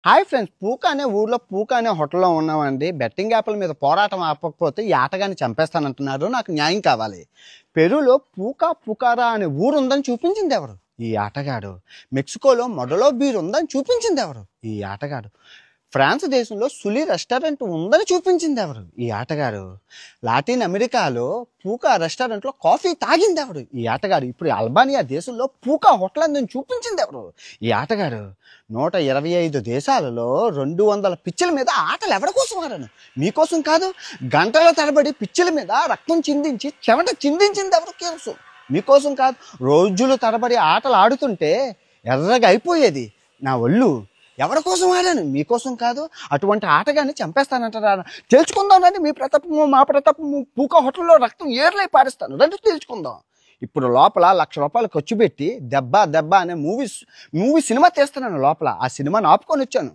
Hi friends, పూక అనే ఊర్లో పూక అనే హోటల్లో ఉన్నామండి. బెట్టింగ్ యాప్ల మీద పోరాటం ఆపకపోతే ఈ ఆటగాన్ని చంపేస్తానంటున్నారు. నాకు న్యాయం కావాలి. పెరూలో పూకా పుకారా అనే ఊరు ఉందని చూపించింది ఎవరు? ఈ ఆటగాడు. మెక్సికోలో మొడలో బీర్ ఉందని చూపించింది ఎవరు? ఈ ఆటగాడు. ఫ్రాన్స్ దేశంలో సులి రెస్టారెంట్ ఉందని చూపించింది ఎవరు? ఈ ఆటగాడు. లాటిన్ అమెరికాలో పూకా రెస్టారెంట్లో కాఫీ తాగింది ఎవరు? ఈ ఆటగాడు. ఇప్పుడు అల్బానియా దేశంలో పూకా హోటల్ ఉందని చూపించింది ఎవరు? ఈ ఆటగాడు. 125 దేశాలలో 200 పిచ్చుల మీద ఆటలు ఎవరి కోసం ఆడాను? మీకోసం కాదు. గంటల తరబడి పిచ్చుల మీద రక్తం చిందించి చెమట చిందించింది ఎవరి కోసం? మీకోసం కాదు. రోజుల తరబడి ఆటలు ఆడుతుంటే ఎర్రగా అయిపోయేది నా ఒళ్ళు. ఎవరి కోసం ఆడాను? మీకోసం కాదు. అటువంటి ఆటగాన్ని చంపేస్తానంటారా? తెలుసుకుందాం రండి. మీ ప్రతాపము మా ప్రతాపము. పూకా హోటల్లో రక్తం ఏర్లై పారేస్తాను రండి, తెలుసుకుందాం. ఇప్పుడు లోపల ₹1,00,000 ఖర్చు పెట్టి దెబ్బ దెబ్బ అనే మూవీ సినిమా తీస్తున్నాను లోపల. ఆ సినిమాని ఆపుకొని వచ్చాను.